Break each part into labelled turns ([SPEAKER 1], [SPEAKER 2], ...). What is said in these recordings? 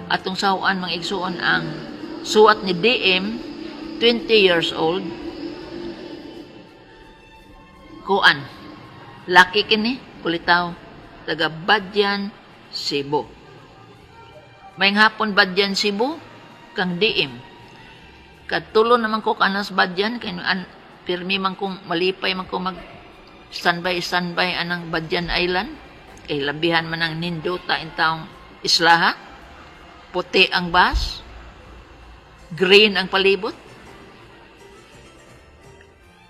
[SPEAKER 1] atong sahuan mga igsuon ang suwat ni DM, 20 years old. Kuan, laki kini, kulitaw, taga Badyan, Cebu. May hapon Badyan, Cebu, kang DM. Katulo naman ko kanas Badyan, kay pirmi man kong malipay man ko mag standby anang Badyan Island. Kay labihan man ang nindota in taong islaha. Puti ang bus, green ang palibot.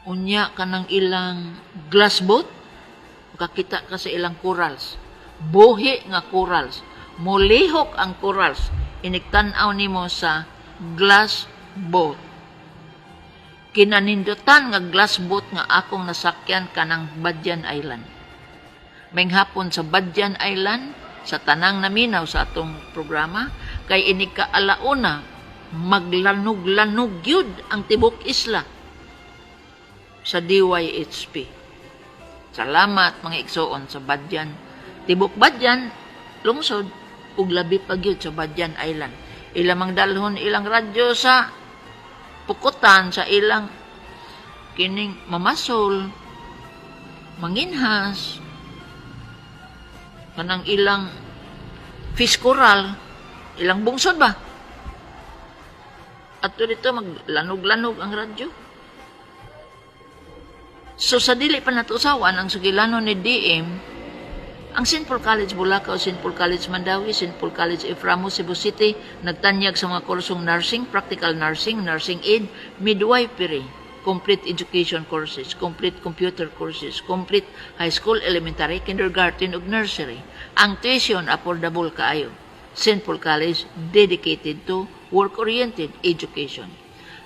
[SPEAKER 1] Unya ka ng ilang glass boat, makakita ka sa ilang corals. Buhi nga corals. Mulihok ang corals. Iniktan-aw nimo sa glass boat. Kinanindutan nga glass boat nga akong nasakyan ka ng Badyan Island. May hapon sa Badyan Island, sa tanang naminaw sa atong programa, kay inig ka alauna, maglanog-lanog yun ang tibok isla sa DYHP. Salamat mga igsoon sa Badyan. Tibok Badyan, lungsod, ug labi pa gyud sa Badyan Island. Ilamang dalhon ilang radyo sa pukutan sa ilang kining mamasol, manginhas, kanang ilang fish coral, ilang bungsod ba? At dito maglanog-lanog ang radyo. So sa dili pa natusawan ang sugilano ni DM, ang St. Paul College Bulacan, St. Paul College Mandawi, St. Paul College Eframo, Cebu City, nagtanyag sa mga kursong nursing, practical nursing, nursing aid, midwifery, complete education courses, complete computer courses, complete high school, elementary, kindergarten, ug nursery. Ang tuition affordable kaayo. St. Paul College dedicated to work-oriented education.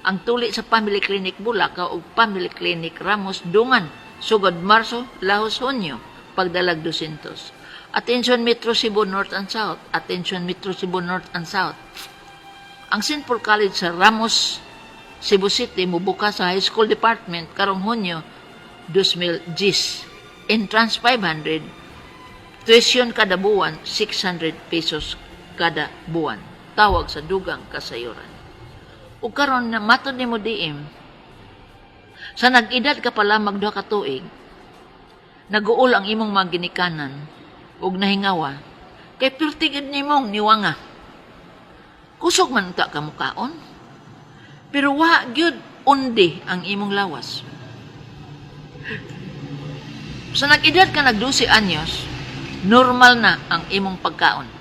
[SPEAKER 1] Ang tuli sa Family Clinic Bulacan ug Family Clinic Ramos Dungan, sugod Marso, Lahos, Hunyo, pagdalag 200. Attention Metro Cebu North and South. Attention Metro Cebu North and South. Ang St. Paul College sa Ramos, Cebu City, mubuka sa High School Department karong Hunyo 2000 GIS. Entrance 500. Tuition kada buwan 600 pesos kada buwan. Tawag sa dugang kasayuran. Ug karon na matod nimo DM, sa nag-edad ka pala magduha ka tuig, naguol ang imong mga ginikanan ug nahingawa, kay pirtigid nimong niwanga. Kusog man ta kamukaon, pero wa gyud undi ang imong lawas. Sa nag-edad ka nag-12 anyos, normal na ang imong pagkaon.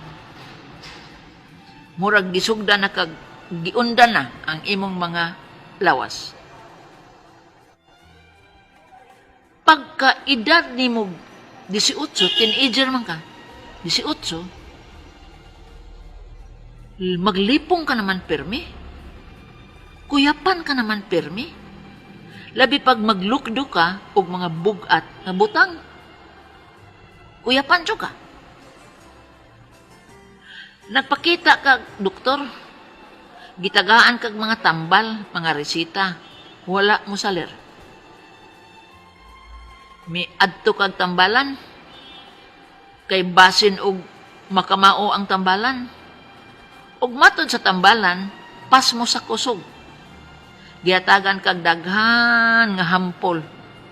[SPEAKER 1] Murag gisugda na kag giunda na ang imong mga lawas. Pagka edad nimo 18, teenager man ka, 18, maglipong ka naman permi. Kuyapan ka naman permi. Labi pag maglukdo ka og mga bugat nga butang. Kuyapan ka. Nagpakita ka, doktor, gitagaan kag mga tambal, mga resita, wala mo salir. May adto kag tambalan, kay basin og makamao ang tambalan. Ug matod sa tambalan, pas mo sa kusog. Giatagan kag daghan nga hampol,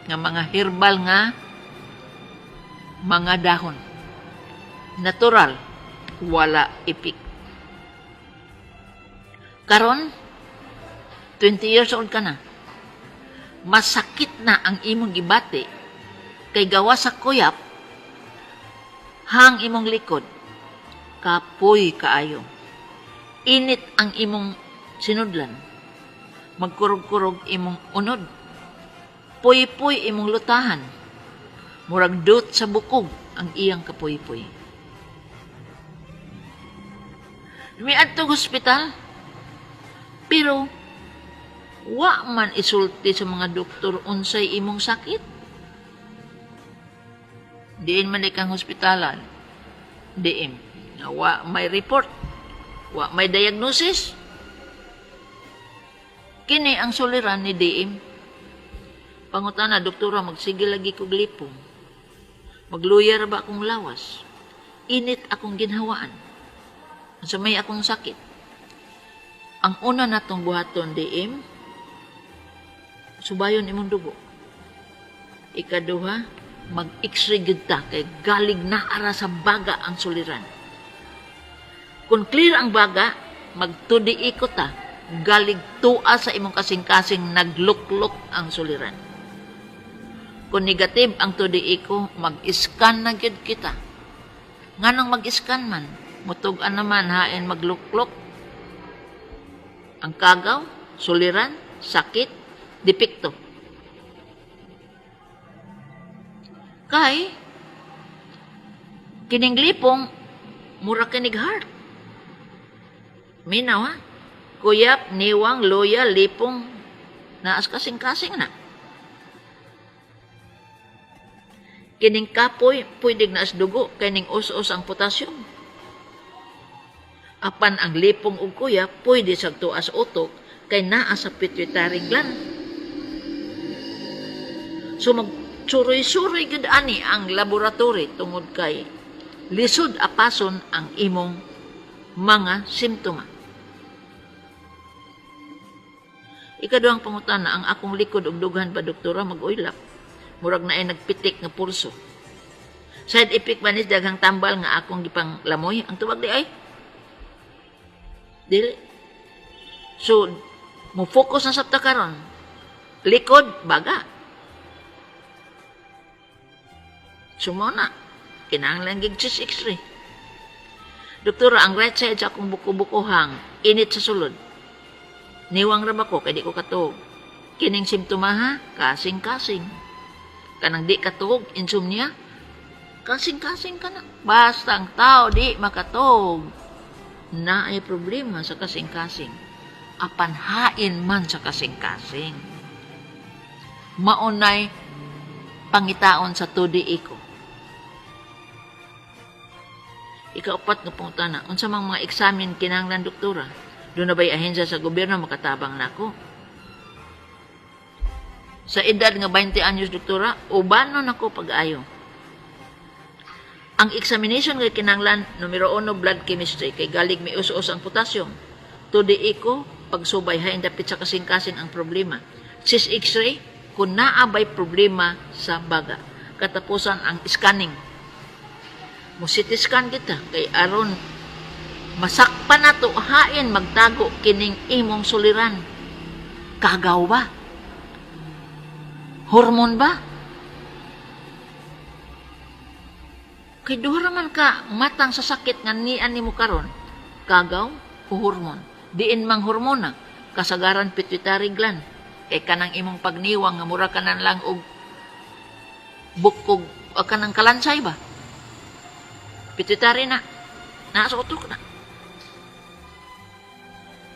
[SPEAKER 1] nga mga herbal nga mga dahon. Natural, wala ipik. Karon, 20 years old ka na. Masakit na ang imong gibati kay gawa sa kuyap, hang imong likod, kapoy kaayo. Init ang imong sinudlan, magkurog-kurog imong unod, puy-puy imong lutahan, murag dut sa bukog ang iyang kapuy-puy. Miadtong hospital, pero wa man isulti sa mga doktor unsay imong sakit. Diin man kang hospitalan, diin, wa may report, wa may diagnosis. Kini ang suliran ni DM. Pangutana, doktora, magsige lagi kog lipong. Magluyar ba akong lawas? Init akong ginhawaan. So may akong sakit. Ang una natong buhaton diim, subayon imong dugo. Ikaduha, mag-x-ray gid ta kay galig na ara sa baga ang suliran. Kung clear ang baga, magtudi ikot ta, galig tua sa imong kasing-kasing nagluklok ang suliran. Kung negative ang tudi iko, mag-scan na gid kita. Nganong mag-scan man, mutugan naman hain magluklok. Ang kagaw, suliran, sakit, depekto. Kay, kining lipong, mura kinig heart. Minaw ha? Kuyap, niwang, loya, lipong, naas kasing-kasing na. Kining kapoy, pwedeng naas dugo, kining us-us ang potasyum. Apan ang lipong ug kuya, pwede sa tuas utok, kay naa sa pituitary gland. So magsuroy-suroy gud ani ang laboratory tungod kay lisod apason ang imong mga simptoma. Ikaduhang pangutana, ang akong likod ug dughan pa doktora mag-uylap. Murag na ay nagpitik nga pulso. Side effect ba ni daghang tambal nga akong gipang lamoy? Ang tubag di ay? Dili. So, mo focus na sabta karon. Likod, baga. Sumona, kinahanglan gig chest x-ray. Doktora, ang right side sa akong buko-bukohang, init sa sulod. Niwang ra ba ko, kaya di ko katuog. Kining simptoma ha, kasing-kasing. Kanang di katuog, insomnia, kasing-kasing ka na. Basta ang tao di makatuog. Na ay problema sa kasing-kasing. Apan hain man sa kasing-kasing. Maunay pangitaon sa tudi iko. Ikaapat nga pangutana, unsa mang mga eksamen kinahanglan doktora? Doon na ba'y ahensya sa gobyerno makatabang nako? Sa edad nga 20 anyos doktora, ubanon ako pag-ayo. Ang examination nga kinahanglan numero 1 blood chemistry kay galig may us-us ang potassium. Tudi iko pagsubay hain dapit sa kasing-kasing ang problema. Chest x-ray kung naabay problema sa baga. Katapusan ang scanning. Mo CT scan kita kay aron masakpan nato hain magtago kining imong suliran. Kagaw ba? Hormon ba? Kay duha man ka matang sa sakit nga nian nimo karon. Kagaw o hormon. Diin mang hormona, kasagaran pituitary gland. Kay kanang imong pagniwang nga mura kanan lang og bukog o kanang kalansay ba? Pituitary na. Nasa utok na.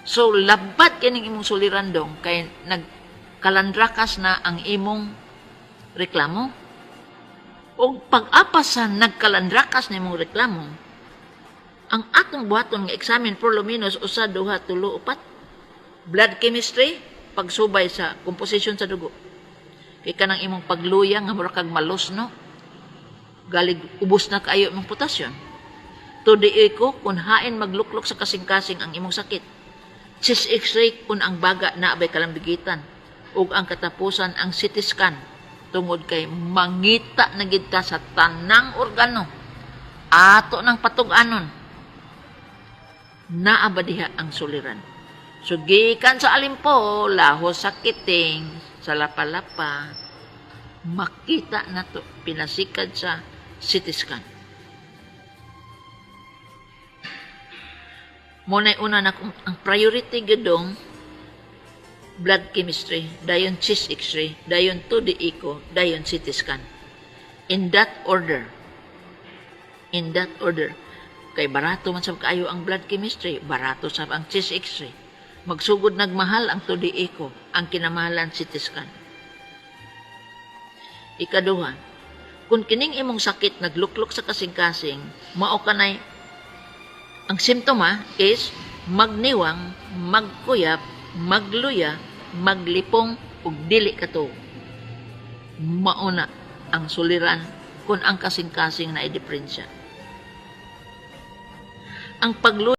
[SPEAKER 1] So, labat kining imong suliran dong kay nagkalandrakas na ang imong reklamo. O pag-apas sa nagkalandrakas na imong reklamo, ang atong buhaton nga examen por lo menos usa, duha, tulo, upat. Blood chemistry, pagsubay sa composition sa dugo. Kay kanang imong pagluya nga mura kag malos no. Galig ubos na kaayo imong potasyon. Tudi ko kung hain magluklok sa kasing-kasing ang imong sakit. Chest x-ray kung ang baga na abay kalambigitan. Ug ang katapusan ang CT scan tungod kay mangita na gid ta sa tanang organo. Ato ng patug-anon. Naaba diha ang suliran. So gikan sa alimpo, lahos sa kiting, sa lapalapa, makita na to pinasikad sa CT scan. Muna'y una na ang priority gadong blood chemistry, dayon chest x-ray, dayon 2D echo, dayon CT scan. In that order. In that order. Kay barato man sab kaayo ang blood chemistry, barato sab ang chest x-ray. Magsugod nagmahal ang 2D echo, ang kinamahalan CT scan. Ikaduha, kung kining imong sakit nagluklok sa kasing-kasing, mao kanay ang simptoma is magniwang, magkuyap, magluya, maglipong ug dili kato. Mauna ang suliran kung ang kasing-kasing na diferensya. Ang pagluya